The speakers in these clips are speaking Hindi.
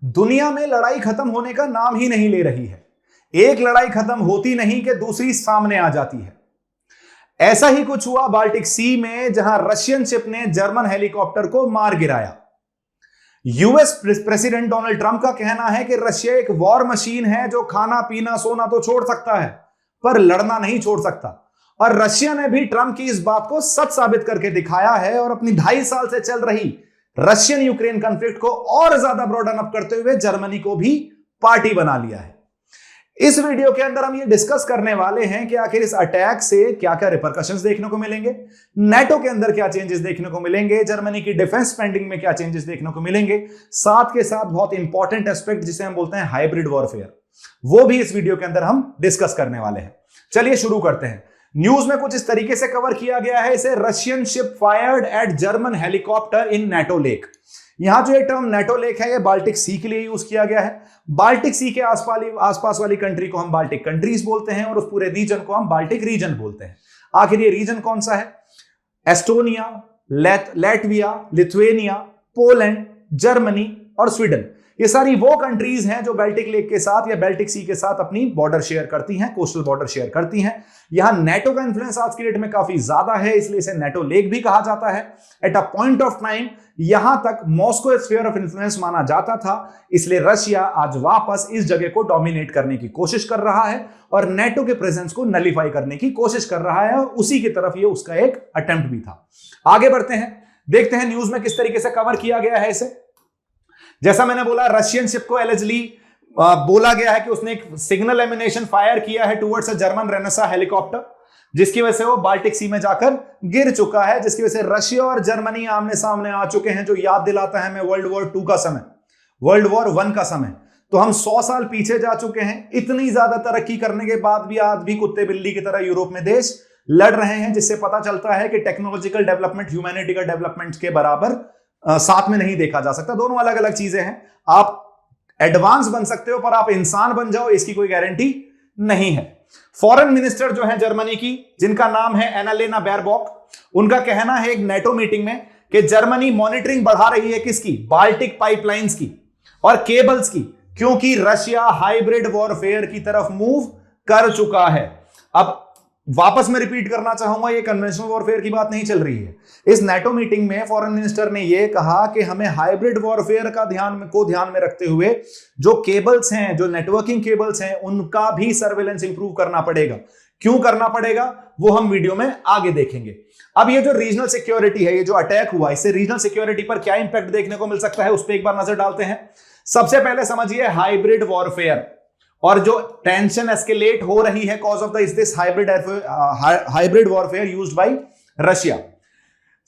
दुनिया में लड़ाई खत्म होने का नाम ही नहीं ले रही है। एक लड़ाई खत्म होती नहीं कि दूसरी सामने आ जाती है। ऐसा ही कुछ हुआ बाल्टिक सी में, जहां रशियन शिप ने जर्मन हेलीकॉप्टर को मार गिराया। यूएस प्रेसिडेंट डोनाल्ड ट्रंप का कहना है कि रशिया एक वॉर मशीन है जो खाना पीना सोना तो छोड़ सकता है पर लड़ना नहीं छोड़ सकता। और रशिया ने भी ट्रंप की इस बात को सच साबित करके दिखाया है और अपनी 2.5 साल से चल रही रशियन यूक्रेन कॉन्फ्लिक्ट को और ज्यादा ब्रॉडन अप करते हुए जर्मनी को भी पार्टी बना लिया है। इस वीडियो के अंदर हम ये डिस्कस करने वाले हैं कि आखिर इस अटैक से क्या क्या रिपरकशंस देखने को मिलेंगे, नेटो के अंदर क्या चेंजेस देखने को मिलेंगे, जर्मनी की डिफेंस स्पेंडिंग में क्या चेंजेस देखने को मिलेंगे, साथ के साथ बहुत इंपॉर्टेंट एस्पेक्ट जिसे हम बोलते हैं हाइब्रिड वॉरफेयर, वो भी इस वीडियो के अंदर हम डिस्कस करने वाले हैं। चलिए शुरू करते हैं। न्यूज में कुछ इस तरीके से कवर किया गया है, इसे Russian ship fired eight German helicopter इन नेटो लेक। यहां जो ये टर्म नेटो लेक है, ये बाल्टिक सी के लिए यूज किया गया है। बाल्टिक सी के आसपास वाली कंट्री को हम बाल्टिक कंट्रीज बोलते हैं और उस पूरे रीजन को हम बाल्टिक रीजन बोलते हैं। आखिर ये रीजन कौन सा है? Estonia, Latvia, Lithuania, Poland, Germany और स्वीडन, ये सारी वो कंट्रीज हैं जो बाल्टिक लेक के साथ या बाल्टिक सी के साथ अपनी बॉर्डर शेयर करती हैं, कोस्टल बॉर्डर शेयर करती हैं। यहां नेटो का इन्फ्लुएंस आज की डेट में काफी ज्यादा है, इसलिए इसे नेटो लेक भी कहा जाता है। At a point of time यहां तक मॉस्को स्फीयर ऑफ इन्फ्लुएंस माना जाता था, इसलिए रशिया आज वापस इस जगह को डोमिनेट करने की कोशिश कर रहा है और नेटो के प्रेजेंस को नलीफाई करने की कोशिश कर रहा है और उसी की तरफ ये उसका एक अटेम्प्ट भी था। आगे बढ़ते हैं, देखते हैं न्यूज में किस तरीके से कवर किया गया है इसे। जैसा मैंने बोला, रशियन शिप को एलिजली बोला गया है कि उसने एक सिग्नल एमिनेशन फायर किया है towards a German Renaissance helicopter, जिसकी वजह से वो बाल्टिक सी में जाकर गिर चुका है, जिसकी वजह से रशिया और जर्मनी आमने सामने आ चुके हैं, जो याद दिलाता है हमें वर्ल्ड वॉर 2 का समय, वर्ल्ड वॉर 1 का समय। तो हम 100 साल पीछे जा चुके हैं। इतनी ज्यादा तरक्की करने के बाद भी आज भी कुत्ते बिल्ली की तरह यूरोप में देश लड़ रहे हैं, जिससे पता चलता है कि टेक्नोलॉजिकल डेवलपमेंट ह्यूमैनिटी का डेवलपमेंट के बराबर साथ में नहीं देखा जा सकता। दोनों अलग अलग चीजें हैं। आप एडवांस बन सकते हो पर आप इंसान बन जाओ, इसकी कोई गारंटी नहीं है। फॉरेन मिनिस्टर जो है जर्मनी की, जिनका नाम है एनालेना बैरबॉक, उनका कहना है एक नेटो मीटिंग में कि जर्मनी मॉनिटरिंग बढ़ा रही है किसकी? बाल्टिक पाइपलाइंस की और केबल्स की, क्योंकि रशिया हाइब्रिड वॉरफेयर की तरफ मूव कर चुका है। अब वापस मैं रिपीट करना चाहूंगा, ये कन्वेंशनल वॉरफेयर की बात नहीं चल रही है। इस नेटो मीटिंग में फॉरेन मिनिस्टर ने यह कहा कि हमें हाइब्रिड वॉरफेयर का ध्यान में रखते हुए जो केबल्स हैं, जो नेटवर्किंग केबल्स हैं, उनका भी सर्वेलेंस इंप्रूव करना पड़ेगा। क्यों करना पड़ेगा वो हम वीडियो में आगे देखेंगे। अब ये जो रीजनल सिक्योरिटी है, ये जो अटैक हुआ, इससे रीजनल सिक्योरिटी पर क्या इंपैक्ट देखने को मिल सकता है, उस पर एक बार नजर डालते हैं। सबसे पहले समझिए हाइब्रिड वॉरफेयर और जो टेंशन एस्केलेट हो रही है cause of this hybrid warfare used by Russia.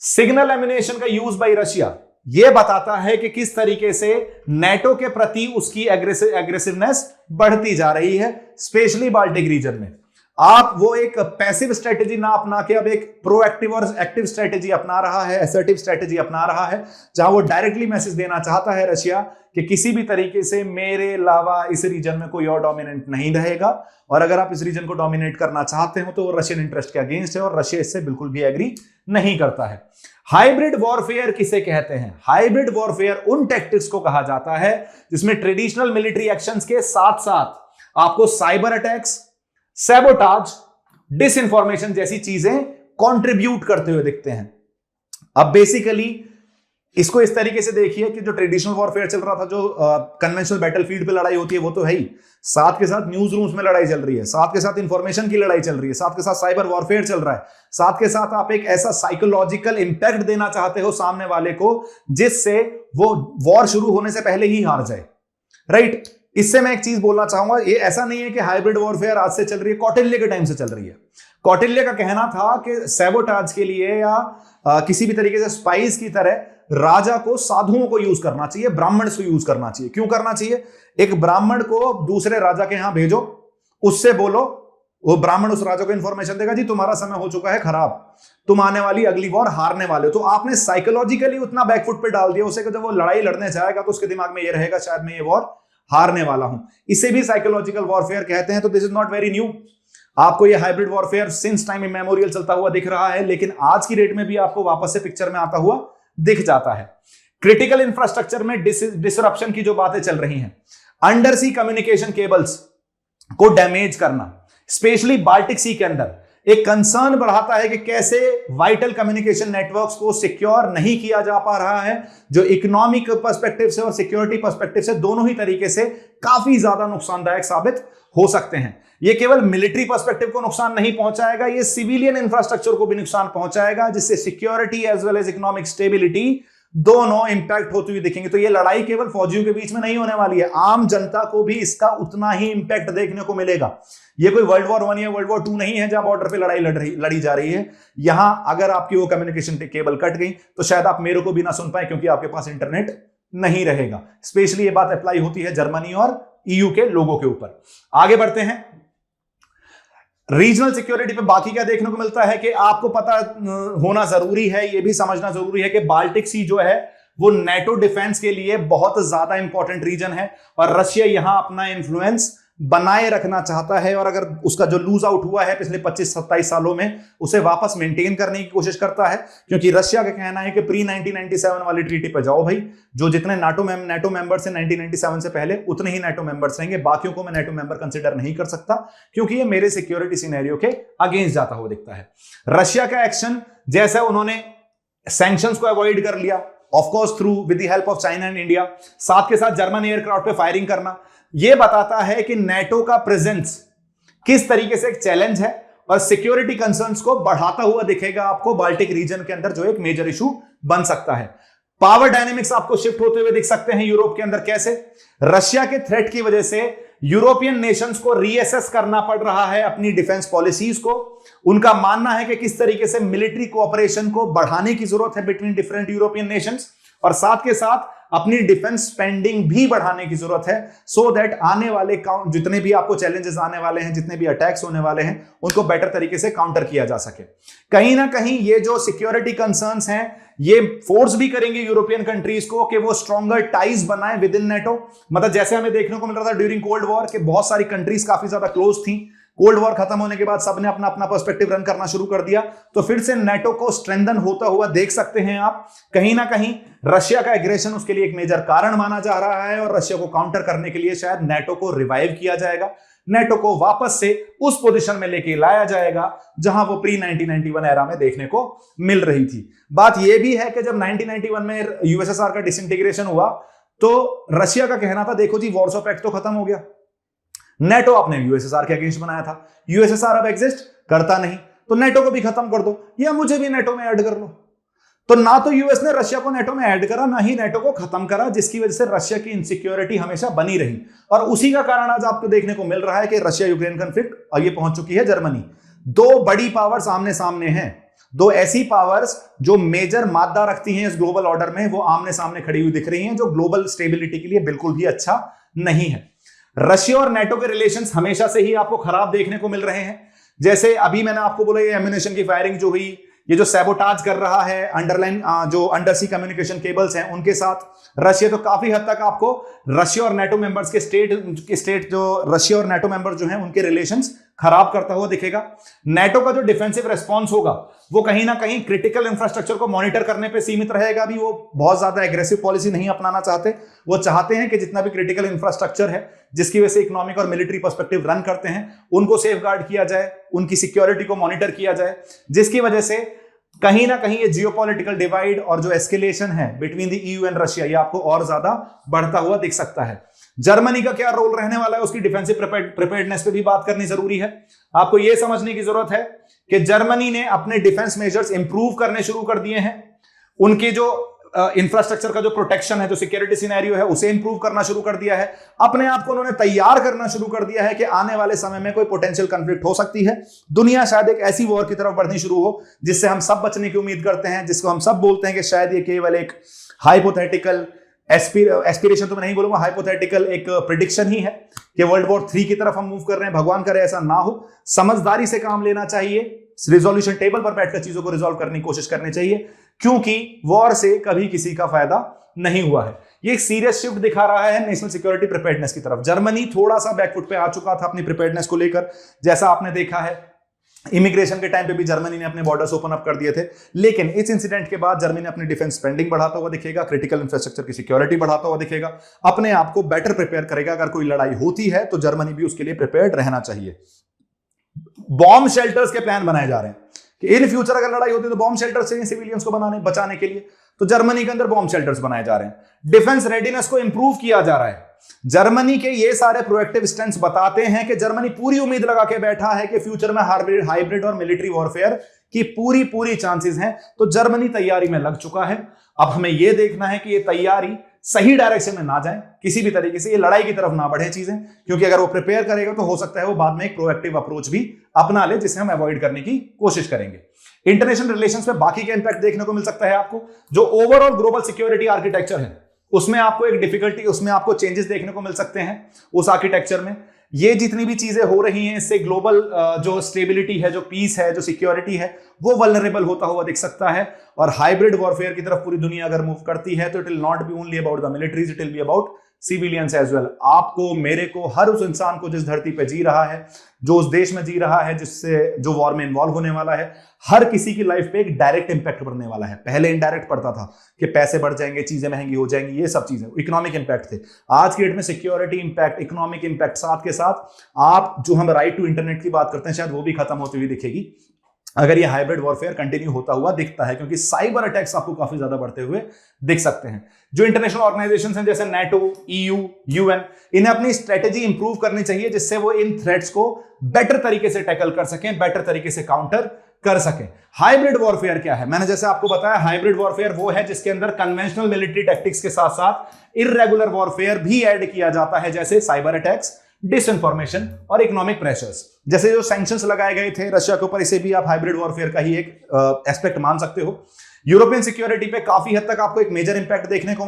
Signal emanation का यूज बाय रशिया यह बताता है कि किस तरीके से नेटो के प्रति उसकी एग्रेसिवनेस बढ़ती जा रही है, स्पेशली बाल्टिक रीजन में। आप वो एक पैसिव स्ट्रेटेजी ना अपना के अब एक प्रोएक्टिव और एक्टिव स्ट्रेटेजी अपना रहा है, असर्टिव स्ट्रेटेजी अपना रहा है, जहां वो डायरेक्टली मैसेज देना चाहता है रशिया कि किसी भी तरीके से मेरे अलावा इस रीजन में कोई और डोमिनेंट नहीं रहेगा, और अगर आप इस रीजन को डोमिनेट करना चाहते हो तो वो रशियन इंटरेस्ट के अगेंस्ट है और रशिया इससे बिल्कुल भी एग्री नहीं करता है। हाइब्रिड वॉरफेयर किसे कहते हैं? हाइब्रिड वॉरफेयर उन टैक्टिक्स को कहा जाता है जिसमें ट्रेडिशनल मिलिट्री एक्शंस के साथ साथ आपको साइबर अटैक्स, सैबोटाज, डिसइंफॉर्मेशन जैसी चीजें कंट्रीब्यूट करते हुए दिखते हैं। अब बेसिकली इसको इस तरीके से देखिए कि जो ट्रेडिशनल वॉरफेयर चल रहा था, जो कन्वेंशनल बैटलफील्ड पे लड़ाई होती है, वो तो है ही, साथ के साथ न्यूज रूम्स में लड़ाई चल रही है, साथ के साथ इंफॉर्मेशन की लड़ाई चल रही है, साथ के साथ साइबर वॉरफेयर चल रहा है, साथ के साथ आप एक ऐसा साइकोलॉजिकल इंपैक्ट देना चाहते हो सामने वाले को जिससे वो वॉर शुरू होने से पहले ही हार जाए, राइट? इससे मैं एक चीज बोलना चाहूंगा, ये ऐसा नहीं है कि हाइब्रिड वॉरफेयर आज से चल रही है, कौटिल्य के टाइम से चल रही है। कौटिल्य का कहना था कि सैबोटाज के लिए या किसी भी तरीके से स्पाइस की तरह राजा को साधुओं को यूज करना चाहिए, ब्राह्मण को यूज करना चाहिए। क्यों करना चाहिए? एक ब्राह्मण को दूसरे राजा के यहां भेजो, उससे बोलो, वो ब्राह्मण उस राजा को इंफॉर्मेशन देगा, जी तुम्हारा समय हो चुका है खराब, तुम आने वाली अगली वॉर हारने वाले हो। तो आपने साइकोलॉजिकली उतना बैकफुट पे डाल दिया उसे कि जब वो लड़ाई लड़ने जाएगा तो उसके दिमाग में ये रहेगा शायद मैं ये वॉर हारने वाला हूं। इसे भी साइकोलॉजिकल वॉरफेयर कहते हैं। तो this is not very new, आपको ये hybrid warfare since time immemorial चलता हुआ दिख रहा है, लेकिन आज की डेट में भी आपको वापस से पिक्चर में आता हुआ दिख जाता है। क्रिटिकल इंफ्रास्ट्रक्चर में डिसरप्शन की जो बातें चल रही हैं, अंडर सी कम्युनिकेशन केबल्स को डैमेज करना, स्पेशली बाल्टिक सी के अंदर एक कंसर्न बढ़ाता है कि कैसे वाइटल कम्युनिकेशन नेटवर्क्स को सिक्योर नहीं किया जा पा रहा है, जो इकोनॉमिक पर्सपेक्टिव से और सिक्योरिटी पर्सपेक्टिव से दोनों ही तरीके से काफी ज्यादा नुकसानदायक साबित हो सकते हैं। ये केवल मिलिट्री पर्सपेक्टिव को नुकसान नहीं पहुंचाएगा, ये सिविलियन इंफ्रास्ट्रक्चर को भी नुकसान पहुंचाएगा, जिससे security as well as economic stability दोनों इंपैक्ट होती हुई दिखेंगे। तो ये लड़ाई केवल फौजियों के बीच में नहीं होने वाली है, आम जनता को भी इसका उतना ही इंपैक्ट देखने को मिलेगा। ये कोई वर्ल्ड वॉर 1 या वर्ल्ड वॉर 2 नहीं है जहां बॉर्डर पे लड़ाई लड़ी जा रही है। यहां अगर आपकी वो कम्युनिकेशन केबल कट गई तो शायद आप मेरे को भी ना सुन पाए, क्योंकि आपके पास इंटरनेट नहीं रहेगा। स्पेशली ये बात अप्लाई होती है जर्मनी और ईयू के लोगों के ऊपर। आगे बढ़ते हैं, रीजनल सिक्योरिटी पे बाकी क्या देखने को मिलता है कि आपको पता होना जरूरी है, यह भी समझना जरूरी है कि बाल्टिक सी जो है वो नेटो डिफेंस के लिए बहुत ज्यादा इंपॉर्टेंट रीजन है और रशिया यहां अपना इंफ्लुएंस बनाए रखना चाहता है, और अगर उसका जो लूज आउट हुआ है पिछले 25-27 सालों में उसे वापस मेंटेन करने की कोशिश करता है। क्योंकि रशिया का कहना है कि प्री 1997 वाली ट्रीटी पे जाओ भाई, जो जितने नाटो मेंबर्स हैं 1997 से पहले उतने ही नाटो मेंबर्स रहेंगे, बाकियों को मैं नाटो मेंबर कंसिडर नहीं कर सकता क्योंकि ये मेरे सिक्योरिटी सिनेरियो के अगेंस्ट जाता हुआ दिखता है। रशिया का एक्शन, जैसा उन्होंने सैंक्शंस को अवॉइड कर लिया of course through with the help of China and India, साथ के साथ जर्मन एयरक्राफ्ट पे फायरिंग करना, यह बताता है कि नेटो का प्रेजेंस किस तरीके से एक चैलेंज है और सिक्योरिटी कंसर्न्स को बढ़ाता हुआ दिखेगा आपको बाल्टिक रीजन के अंदर, जो एक मेजर इशू बन सकता है। पावर डायनेमिक्स आपको शिफ्ट होते हुए दिख सकते हैं यूरोप के अंदर। कैसे? रशिया के थ्रेट की वजह से यूरोपियन नेशंस को रीअसेस करना पड़ रहा है अपनी डिफेंस पॉलिसीज को। उनका मानना है कि किस तरीके से मिलिट्री कोऑपरेशन को बढ़ाने की जरूरत है बिटवीन डिफरेंट यूरोपियन नेशंस, और साथ के साथ अपनी डिफेंस स्पेंडिंग भी बढ़ाने की जरूरत है, सो दैट आने वाले जितने भी आपको चैलेंजेस आने वाले हैं, जितने भी अटैक्स होने वाले हैं, उनको बेटर तरीके से काउंटर किया जा सके। कहीं ना कहीं ये जो सिक्योरिटी कंसर्न्स हैं ये फोर्स भी करेंगे यूरोपियन कंट्रीज को कि वो स्ट्रॉन्गर टाइज बनाए विद इन नेटो। मतलब जैसे हमें देखने को मिल रहा था ड्यूरिंग कोल्ड वॉर कि बहुत सारी कंट्रीज काफी ज्यादा क्लोज थी, कोल्ड वॉर खत्म होने के बाद सबने अपना अपना पर्सपेक्टिव रन करना शुरू कर दिया, तो फिर से नेटो को स्ट्रेंथन होता हुआ देख सकते हैं आप। कहीं ना कहीं रशिया का एग्रेशन उसके लिए एक मेजर कारण माना जा रहा है और रशिया को काउंटर करने के लिए शायद नेटो को रिवाइव किया जाएगा, नेटो को वापस से उस पोजीशन में लेके लाया जाएगा जहां वो प्री 1991 एरा में देखने को मिल रही थी। बात यह भी है कि जब 1991 में यूएसएसआर का डिसइंटीग्रेशन हुआ तो रशिया का कहना था देखो जी वॉर्सो पैक्ट तो खत्म हो गया, नेटो आपने यूएसएसआर के अगेंस्ट बनाया था, यूएसएसआर अब एग्जिस्ट करता नहीं, तो नेटो को भी खत्म कर दो या मुझे भी नेटो में ऐड कर लो। तो ना तो यूएस ने रशिया को नेटो में ऐड करा, ना ही नेटो को खत्म करा, जिसकी वजह से रशिया की इनसिक्योरिटी हमेशा बनी रही। और उसी का कारण आज आपको देखने को मिल रहा है कि रशिया यूक्रेन कॉन्फ्लिक्ट और ये पहुंच चुकी है जर्मनी। दो बड़ी पावर्स आमने सामने हैं, दो ऐसी पावर्स जो मेजर मादा रखती हैं इस ग्लोबल ऑर्डर में, वो आमने सामने खड़ी हुई दिख रही हैं, जो ग्लोबल स्टेबिलिटी के लिए बिल्कुल भी अच्छा नहीं है। रशिया और नेटो के रिलेशंस हमेशा से ही आपको खराब देखने को मिल रहे हैं। जैसे अभी मैंने आपको बोला ये एम्यूनेशन की फायरिंग जो हुई, ये जो सैबोटाज कर रहा है अंडरलाइन जो अंडर सी कम्युनिकेशन केबल्स हैं उनके साथ रशिया, तो काफी हद तक आपको रशिया और नेटो मेंबर्स के स्टेट जो रशिया और नेटो मेंबर्स जो हैं उनके रिलेशंस खराब करता हुआ दिखेगा। नेटो का जो डिफेंसिव रेस्पॉन्स होगा वो कहीं ना कहीं क्रिटिकल इंफ्रास्ट्रक्चर को मॉनिटर करने पे सीमित रहेगा। भी वो बहुत ज्यादा एग्रेसिव पॉलिसी नहीं अपनाना चाहते, वो चाहते हैं कि जितना भी क्रिटिकल इंफ्रास्ट्रक्चर है जिसकी वजह से इकोनॉमिक और मिलिट्री पर्सपेक्टिव रन करते हैं उनको सेफ गार्ड किया जाए, उनकी सिक्योरिटी को मॉनिटर किया जाए, जिसकी वजह से कहीं ना कहीं ये जियोपॉलिटिकल डिवाइड और जो एस्केलेशन है between the EU and Russia ये आपको और ज्यादा बढ़ता हुआ दिख सकता है। जर्मनी का क्या रोल रहने वाला है, उसकी डिफेंसिव प्रिपेयर्डनेस पे भी बात करनी जरूरी है। आपको यह समझने की जरूरत है कि जर्मनी ने अपने डिफेंस मेजर्स इंप्रूव करने शुरू कर दिए हैं, उनके जो इंफ्रास्ट्रक्चर का जो प्रोटेक्शन है, जो सिक्योरिटी सिनेरियो है, उसे इंप्रूव करना शुरू कर दिया है। अपने आप को उन्होंने तैयार करना शुरू कर दिया है कि आने वाले समय में कोई पोटेंशियल कॉन्फ्लिक्ट हो सकती है, दुनिया शायद एक ऐसी वॉर की तरफ बढ़नी शुरू हो जिससे हम सब बचने की उम्मीद करते हैं, जिसको हम सब बोलते हैं कि शायद ये केवल एक हाइपोथेटिकल एस्पिरेशन तो मैं नहीं बोलूंगा, हाइपोथेटिकल एक प्रिडिक्शन ही है कि वर्ल्ड वॉर 3 की तरफ हम मूव कर रहे हैं। भगवान करे ऐसा ना हो, समझदारी से काम लेना चाहिए, रिजोल्यूशन टेबल पर बैठकर चीजों को रिजॉल्व करने की कोशिश करनी चाहिए, क्योंकि वॉर से कभी किसी का फायदा नहीं हुआ है। ये एक सीरियस शिफ्ट दिखा रहा है नेशनल सिक्योरिटी प्रिपेयर्डनेस की तरफ। जर्मनी थोड़ा सा बैकफुट पे आ चुका था अपनी प्रिपेयर्डनेस को लेकर, जैसा आपने देखा है इमिग्रेशन के टाइम पे भी जर्मनी ने अपने बॉर्डर्स ओपन अप कर दिए थे, लेकिन इस इंसिडेंट के बाद जर्मनी अपनी डिफेंस स्पेंडिंग बढ़ाता हुआ दिखेगा, क्रिटिकल इंफ्रास्ट्रक्चर की सिक्योरिटी बढ़ाता हुआ दिखेगा, अपने आप को बेटर प्रिपेयर करेगा। अगर कोई लड़ाई होती है तो जर्मनी भी उसके लिए प्रिपेयर्ड रहना चाहिए। बॉम्ब शेल्टर्स के प्लान बनाए जा रहे हैं कि इन फ्यूचर अगर लड़ाई होती है तो बॉम्ब शेल्टर्स चाहिए सिविलियंस को बचाने के लिए, तो जर्मनी के अंदर बॉम्ब शेल्टर्स बनाए जा रहे हैं। डिफेंस रेडीनेस को इंप्रूव किया जा रहा है। जर्मनी के ये सारे प्रोएक्टिव स्टेंट्स बताते हैं कि जर्मनी पूरी उम्मीद लगा के बैठा है कि फ्यूचर में हाइब्रिड और मिलिट्री वॉरफेयर की पूरी चांसेस हैं, तो जर्मनी तैयारी में लग चुका है। अब हमें यह देखना है कि ये तैयारी सही डायरेक्शन में ना जाए, किसी भी तरीके से ये लड़ाई की तरफ ना बढ़े चीजें, क्योंकि अगर वो प्रिपेयर करेगा तो हो सकता है वो बाद में एक प्रोएक्टिव अप्रोच भी अपना ले, जिसे हम अवॉइड करने की कोशिश करेंगे। इंटरनेशनल रिलेशंस में बाकी का इंपैक्ट देखने को मिल सकता है आपको। जो ओवरऑल ग्लोबल सिक्योरिटी आर्किटेक्चर है उसमें आपको एक डिफिकल्टी, उसमें आपको चेंजेस देखने को मिल सकते हैं उस आर्किटेक्चर में। ये जितनी भी चीजें हो रही हैं इससे ग्लोबल जो स्टेबिलिटी है, जो पीस है, जो सिक्योरिटी है, वो वल्नरेबल होता हुआ दिख सकता है। और हाइब्रिड वॉरफेयर की तरफ पूरी दुनिया अगर मूव करती है तो it will not be only about the militaries, it will be about civilians as well. आपको, मेरे को, हर उस इंसान को जिस धरती पे जी रहा है, जो उस देश में जी रहा है, जिससे जो वॉर में इन्वॉल्व होने वाला है, हर किसी की लाइफ पे एक डायरेक्ट इंपैक्ट पड़ने वाला है। पहले इनडायरेक्ट पड़ता था कि पैसे बढ़ जाएंगे, चीजें महंगी हो जाएंगी, ये सब चीजें इकोनॉमिक इंपैक्ट थे। आज की डेट में सिक्योरिटी इंपैक्ट, इकोनॉमिक इंपैक्ट, साथ के साथ आप जो हम राइट टू इंटरनेट की बात करते हैं शायद वो भी खत्म होती हुई दिखेगी अगर ये हाइब्रिड वॉरफेयर कंटिन्यू होता हुआ दिखता है, क्योंकि साइबर अटैक्स आपको काफी ज्यादा बढ़ते हुए दिख सकते हैं। जो इंटरनेशनल ऑर्गेनाइजेशंस हैं जैसे नेटो, ईयू, यूएन, इन्हें अपनी स्ट्रेटेजी इंप्रूव करनी चाहिए जिससे वो इन थ्रेट्स को बेटर तरीके से टैकल कर सकें, बेटर तरीके से काउंटर कर सकें। हाइब्रिड वॉरफेयर क्या है? मैंने जैसे आपको बताया, हाइब्रिड वॉरफेयर वो है जिसके अंदर कन्वेंशनल मिलिट्री टैक्टिक्स के साथ साथ इररेगुलर वॉरफेयर भी ऐड किया जाता है, जैसे साइबर अटैक्स, डिसइंफॉर्मेशन और इकोनॉमिक प्रेशर्स। जैसे जो सैंक्शंस लगाए गए थे रशिया के ऊपर, इसे भी आप हाइब्रिड वॉरफेयर का ही एक एस्पेक्ट मान सकते हो। यूरोपियन सिक्योरिटी पे काफी हद तक आपको एक मेजर इंपैक्ट देखने को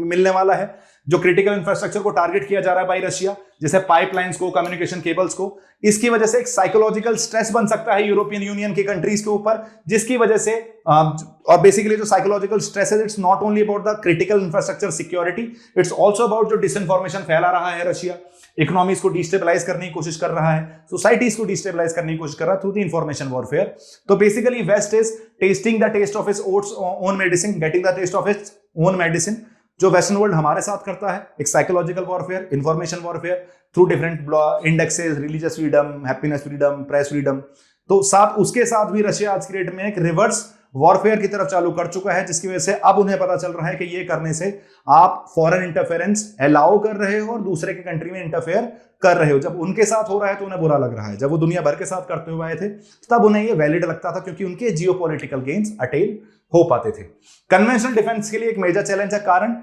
मिलने वाला है। जो क्रिटिकल इंफ्रास्ट्रक्चर को टारगेट किया जा रहा है बाई रशिया, जैसे पाइपलाइंस को, कम्युनिकेशन केबल्स को, इसकी वजह से एक साइकोलॉजिकल स्ट्रेस बन सकता है यूरोपियन यूनियन के कंट्रीज के ऊपर, जिसकी वजह से और बेसिकली जो साइकोलॉजिकल स्ट्रेस है, it's not only about the critical infrastructure security, it's also about जो डिसइंफॉर्मेशन फैला रहा है रशिया, इकोनॉमीज को डिस्टेबलाइज करने की कोशिश कर रहा है, सोसाइटीज को डिस्टेबलाइज करने की कोशिश कर रहा है थ्रू द इंफॉर्मेशन वॉरफेयर। तो basically west is testing the test of its own medicine, getting the test of its own medicine. जो वेस्टर्न वर्ल्ड हमारे साथ करता है एक psychological warfare, information warfare through different indexes, religious freedom, happiness freedom, press freedom, तो साथ उसके साथ भी रशिया आज की डेट में एक रिवर्स वॉरफेयर की तरफ चालू कर चुका है, जिसकी वजह से अब उन्हें पता चल रहा है कि ये करने से आप फॉरेन इंटरफेरेंस अलाउ कर रहे हो और दूसरे के कंट्री में इंटरफेयर कर रहे हो। जब उनके साथ हो रहा है तो उन्हें बुरा लग रहा है, जब वो दुनिया भर के साथ करते हुए आए थे तब उन्हें ये वैलिड लगता था, क्योंकि उनके जियोपॉलिटिकल गेन्स अटेन हो पाते थे। कन्वेंशनल डिफेंस के लिए एक मेजर चैलेंज है कारण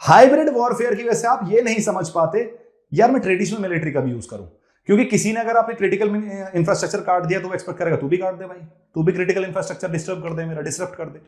हाइब्रिड वॉरफेयर की वजह से आप ये नहीं समझ पाते यार मैं ट्रेडिशनल मिलिट्री का भी यूज करूं, क्योंकि किसी ने अगर आपने क्रिटिकल इंफ्रास्ट्रक्चर काट दिया तो वो एक्सपेक्ट करेगा तू भी काट दे भाई, तू भी क्रिटिकल इंफ्रास्ट्रक्चर डिस्टर्ब कर दे, मेरा डिस्टर्ब कर दे।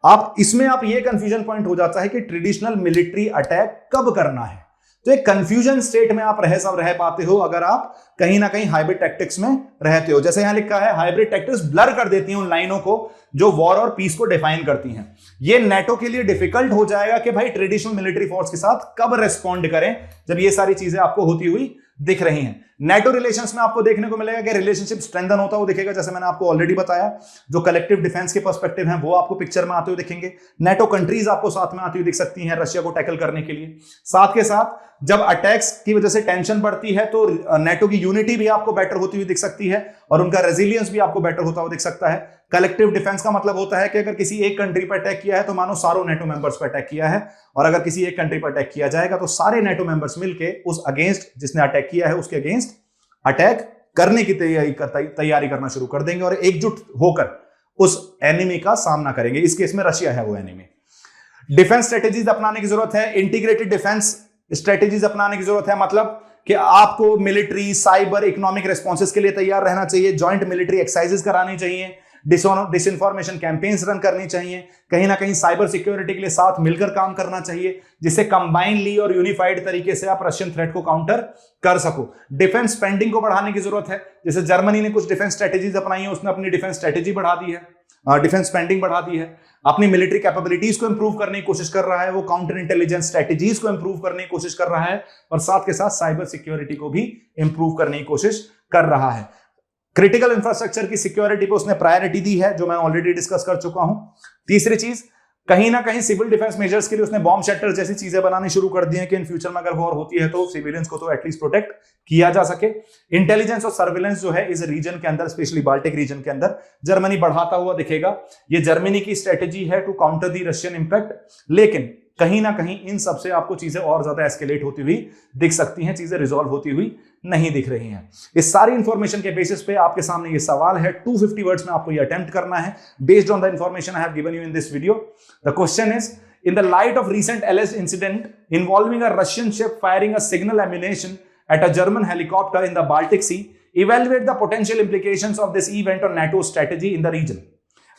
आप इसमें आप ये कंफ्यूजन पॉइंट हो जाता है कि ट्रेडिशनल मिलिट्री अटैक कब करना है, तो एक कंफ्यूजन स्टेट में आप रह पाते हो अगर आप कहीं ना कहीं हाइब्रिड टैक्टिक्स में रहते हो। जैसे यहां लिखा है हाइब्रिड टैक्टिक्स ब्लर कर देती हैं उन लाइनों को जो वॉर और पीस को डिफाइन करती हैं। ये नेटो के लिए डिफिकल्ट हो जाएगा कि भाई ट्रेडिशनल मिलिट्री फोर्स के साथ कब रेस्पॉन्ड करें, जब ये सारी चीजें आपको होती हुई दिख रही हैं। नेटो रिलेशंस में आपको देखने को मिलेगा कि रिलेशनशिप स्ट्रेंथन होता हुआ दिखेगा, जैसे मैंने आपको ऑलरेडी बताया। जो कलेक्टिव डिफेंस के पर्सपेक्टिव हैं वो आपको पिक्चर में आते हुए दिखेंगे। नेटो कंट्रीज आपको साथ में आती हुई दिख सकती हैं रशिया को टैकल करने के लिए। साथ के साथ जब अटैक्स की वजह से टेंशन बढ़ती है तो नेटो की यूनिटी भी आपको बेटर होती हुई दिख सकती है और उनका रेजिलियंस भी आपको बेटर होता हुआ दिख सकता है। कलेक्टिव डिफेंस का मतलब होता है कि अगर किसी एक कंट्री पर अटैक किया है तो मानो सारों नेटो मेंबर्स पर अटैक किया है, और अगर किसी एक कंट्री पर अटैक किया जाएगा तो सारे नेटो मेंबर्स मिलके उस अगेंस्ट जिसने अटैक किया है उसके अगेंस्ट अटैक करने की तैयारी करना शुरू कर देंगे और एकजुट होकर उस एनिमी का सामना करेंगे। इस केस में रशिया है वो एनिमी। डिफेंस स्ट्रेटेजीज अपनाने की जरूरत है, इंटीग्रेटेड डिफेंस स्ट्रेटेजीज अपनाने की जरूरत है। मतलब कि आपको मिलिट्री, साइबर, इकोनॉमिक रिस्पॉन्सेज के लिए तैयार रहना चाहिए, जॉइंट मिलिट्री एक्सरसाइजेस करानी चाहिए, डिसइंफॉर्मेशन कैंपेन्स रन करनी चाहिए, कहीं ना कहीं साइबर सिक्योरिटी के लिए साथ मिलकर काम करना चाहिए, जिससे कंबाइनली और यूनिफाइड तरीके से आप रशियन थ्रेट को काउंटर कर सको। डिफेंस स्पेंडिंग को बढ़ाने की जरूरत है। जैसे जर्मनी ने कुछ डिफेंस स्ट्रेटेजीज अपनाई है, उसने अपनी डिफेंस स्ट्रेटेजी बढ़ा दी है, डिफेंस स्पेंडिंग बढ़ा दी है, अपनी मिलिट्री कैपेबिलिटीज को इंप्रूव करने की कोशिश कर रहा है, वो काउंटर इंटेलिजेंस स्ट्रेटेजीज को इंप्रूव करने की कोशिश कर रहा है और साथ के साथ साइबर सिक्योरिटी को भी इंप्रूव करने की कोशिश कर रहा है। क्रिटिकल इंफ्रास्ट्रक्चर की सिक्योरिटी पे उसने प्रायोरिटी दी है, जो मैं ऑलरेडी डिस्कस कर चुका हूं। तीसरी चीज, कहीं ना कहीं सिविल डिफेंस मेजर्स के लिए उसने बॉम्ब शेल्टर जैसी चीजें बनानी शुरू कर दी हैं कि इन फ्यूचर में अगर वॉर होती है तो सिविलियंस को तो एटलीस्ट प्रोटेक्ट किया जा सके। इंटेलिजेंस और सर्विलेंस जो है इस रीजन के अंदर, स्पेशली बाल्टिक रीजन के अंदर, जर्मनी बढ़ाता हुआ दिखेगा। ये जर्मनी की स्ट्रेटेजी है to counter the Russian impact, लेकिन कहीं ना कहीं इन सबसे आपको चीजें और ज्यादा एस्केलेट होती हुई दिख सकती हैं, चीजें रिजॉल्व होती हुई नहीं दिख रही हैं। इस सारी इंफॉर्मेशन के बेसिस पे आपके सामने ये सवाल है, 250 वर्ड्स में आपको ये अटेम्प्ट करना है based on the information I have given you in this video. The question is, in the light of recent alleged incident involving a Russian ship firing a signal ammunition at a German helicopter in the Baltic Sea, evaluate the potential implications of this event on NATO's strategy in the region.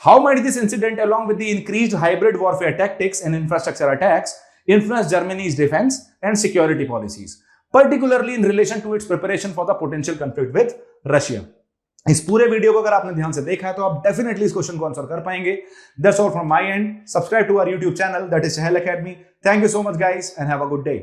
How might this incident, along with the increased hybrid warfare tactics and infrastructure attacks, influence Germany's defense and security policies, particularly in relation to its preparation for the potential conflict with Russia? इस पूरे वीडियो को अगर आपने ध्यान से देखा है तो आप डेफिनेटली इस क्वेश्चन को आंसर कर पाएंगे। That's all from my end. Subscribe to our YouTube channel, that is Chahal Academy. Thank you so much guys and have a good day.